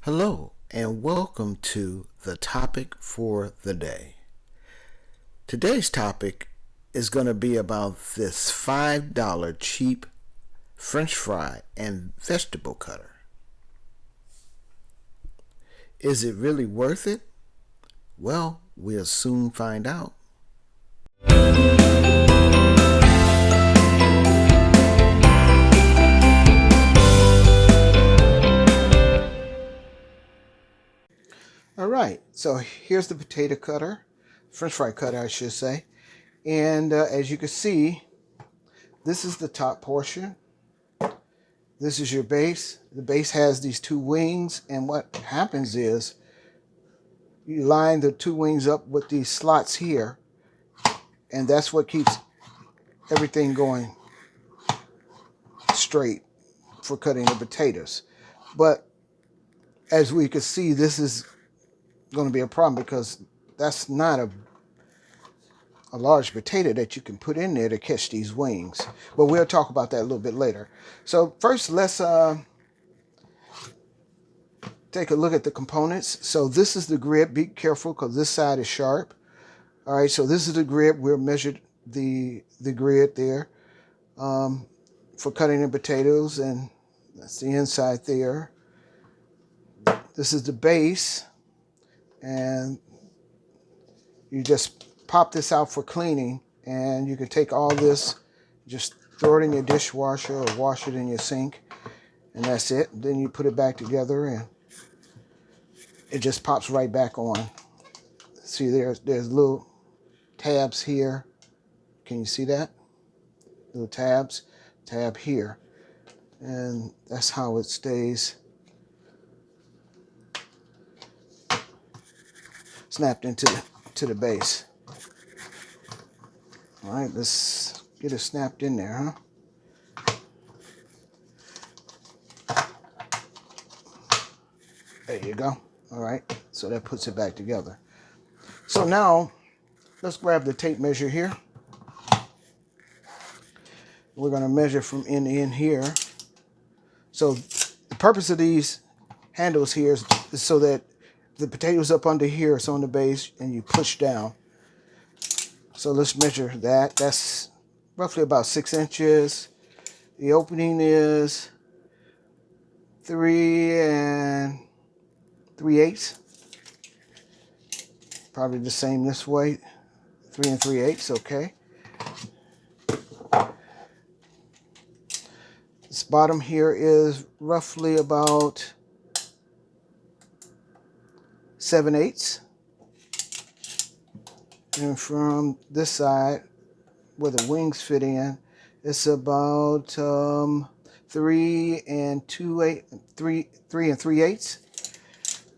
Hello, and welcome to the topic for the day. Today's topic is going to be about this $5 cheap French fry and vegetable cutter. Is it really worth it? Well, we'll soon find out. All right, so here's the potato cutter, French fry cutter, I should say. And as you can see, this is the top portion. This is your base. The base has these two wings, and what happens is you line the two wings up with these slots here, and that's what keeps everything going straight for cutting the potatoes. But as we can see, this is going to be a problem because that's not a large potato that you can put in there to catch these wings. But we'll talk about that a little bit later. So first, let's take a look at the components. So this is the grid. Be careful because this side is sharp. All right, so this is the grid. We'll measure the grid there for cutting the potatoes, and that's the inside there. This is the base, and you just pop this out for cleaning, and you can take all this, just throw it in your dishwasher or wash it in your sink, and that's it. Then you put it back together, and it just pops right back on. See, there's little tabs here. Can you see that? Little tabs, tab here, and that's how it stays snapped into the base. All right, let's get it snapped in there, huh? There you go. All right, so that puts it back together. So now, let's grab the tape measure here. We're going to measure from end to end here. So the purpose of these handles here is so that the potatoes up under here is on the base and you push down. So let's measure that. That's roughly about 6 inches. The opening is 3 3/8. Probably the same this way. 3 3/8, okay. This bottom here is roughly about 7/8. And from this side, where the wings fit in, it's about 3 3/8.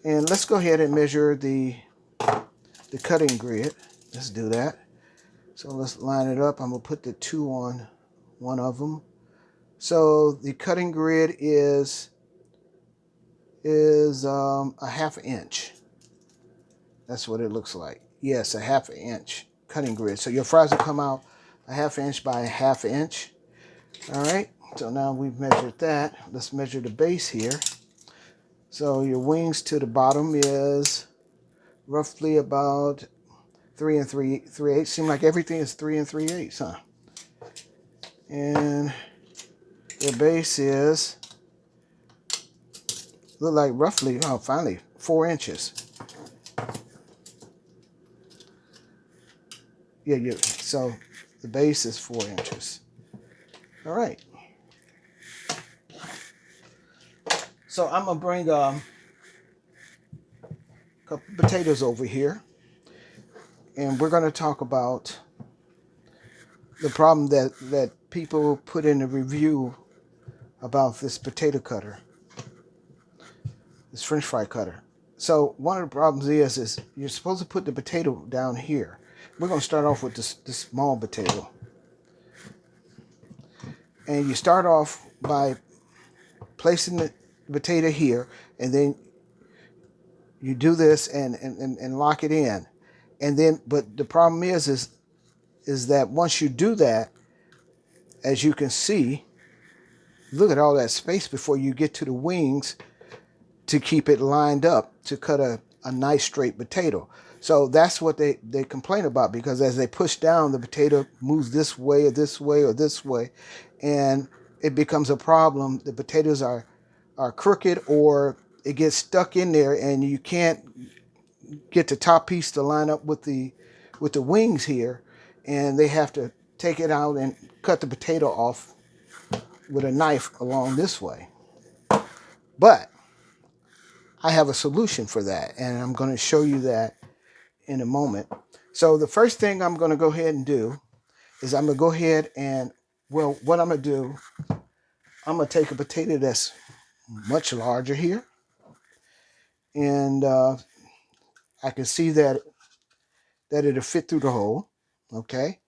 And let's go ahead and measure the cutting grid. Let's do that. So let's line it up. I'm gonna put the 2 on one of them. So the cutting grid is a 1/2 inch. That's what it looks like. Yes, a 1/2 inch cutting grid. So your fries will come out a 1/2 inch by a 1/2 inch. All right, so now we've measured that. Let's measure the base here. So your wings to the bottom is roughly about 3 3/8. Seems like everything is 3 3/8, huh? And the base is, look like roughly, oh, finally, 4 inches. Yeah. So the base is 4 inches. All right. So I'm gonna bring a couple potatoes over here, and we're gonna talk about the problem that people put in the review about this potato cutter, this French fry cutter. So one of the problems is you're supposed to put the potato down here. We're going to start off with this small potato. And you start off by placing the potato here, and then you do this and lock it in. And then, but the problem is that once you do that, as you can see, look at all that space before you get to the wings. to keep it lined up to cut a nice straight potato. So that's what they complain about, because as they push down, the potato moves this way or this way or this way, and it becomes a problem. The potatoes are crooked, or it gets stuck in there and you can't get the top piece to line up with the wings here, and they have to take it out and cut the potato off with a knife along this way. But I have a solution for that, and I'm going to show you that in a moment. So the first thing I'm going to go ahead and do is I'm going to go ahead and, well, what I'm going to do, I'm going to take a potato that's much larger here, and I can see that it'll fit through the hole. Okay,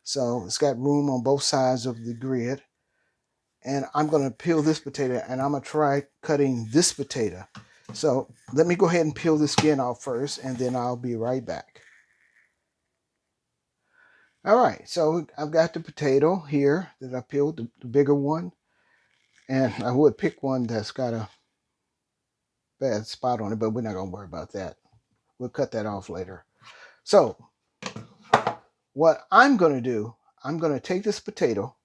so it's got room on both sides of the grid, and I'm going to peel this potato, and I'm going to try cutting this potato. So let me go ahead and peel the skin off first, and then I'll be right back. All right, so I've got the potato here that I peeled, the bigger one, and I would pick one that's got a bad spot on it, but we're not going to worry about that. We'll cut that off later. So what I'm going to do, I'm going to take this potato,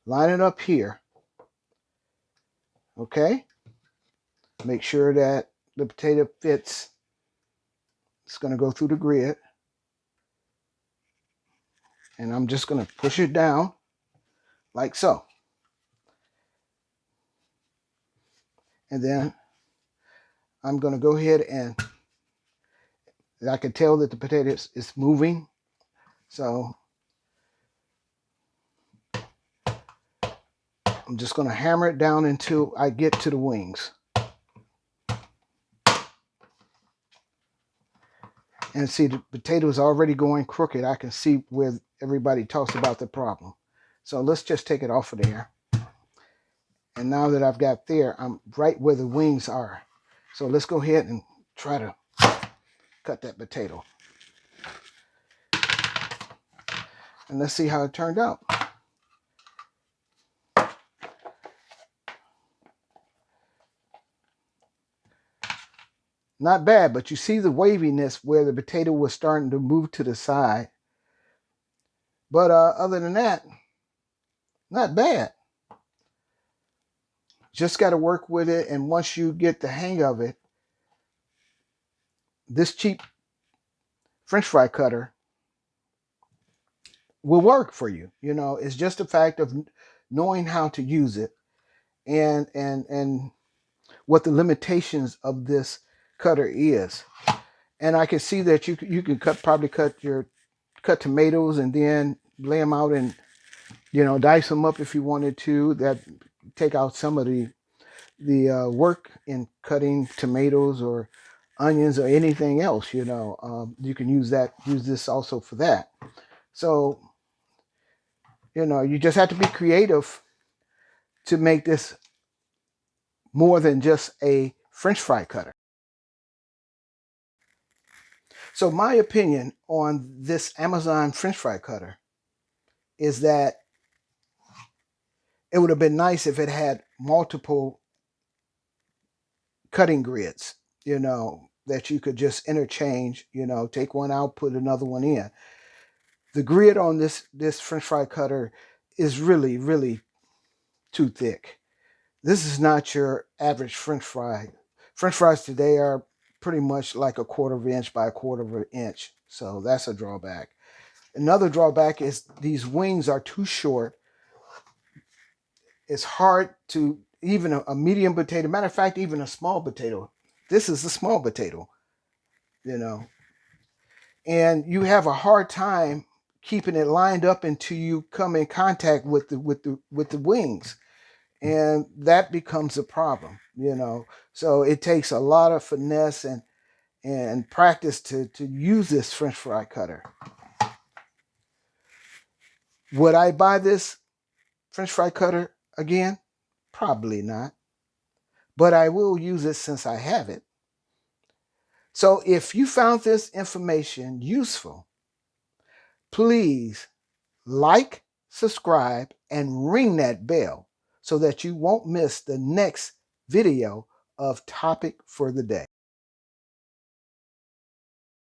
line it up here, okay? Make sure that the potato fits. It's going to go through the grid. And I'm just going to push it down like so. And then I'm going to go ahead and I can tell that the potato is moving. So I'm just going to hammer it down until I get to the wings. And see, the potato is already going crooked. I can see where everybody talks about the problem. So let's just take it off of there. And now that I've got there, I'm right where the wings are. So let's go ahead and try to cut that potato. And let's see how it turned out. Not bad, but you see the waviness where the potato was starting to move to the side. But other than that, not bad. Just got to work with it, and once you get the hang of it, this cheap French fry cutter will work for you. You know, it's just a fact of knowing how to use it, and what the limitations of this cutter is. And I can see that you can probably cut tomatoes and then lay them out and, you know, dice them up if you wanted to. That take out some of the work in cutting tomatoes or onions or anything else. You know, you can use this also for that. So, you know, you just have to be creative to make this more than just a French fry cutter. So my opinion on this Amazon French fry cutter is that it would have been nice if it had multiple cutting grids, you know, that you could just interchange, you know, take one out, put another one in. The grid on this French fry cutter is really, really too thick. This is not your average French fry. French fries today are pretty much like a 1/4 inch by a 1/4 inch. So that's a drawback. Another drawback is these wings are too short. It's hard to, even a medium potato, matter of fact, even a small potato. This is a small potato, you know. And you have a hard time keeping it lined up until you come in contact with the wings. And that becomes a problem, you know. So it takes a lot of finesse and practice to use this French fry cutter. Would I buy this French fry cutter again? Probably not. But I will use it since I have it. So if you found this information useful, please like, subscribe, and ring that bell so that you won't miss the next video of topic for the day.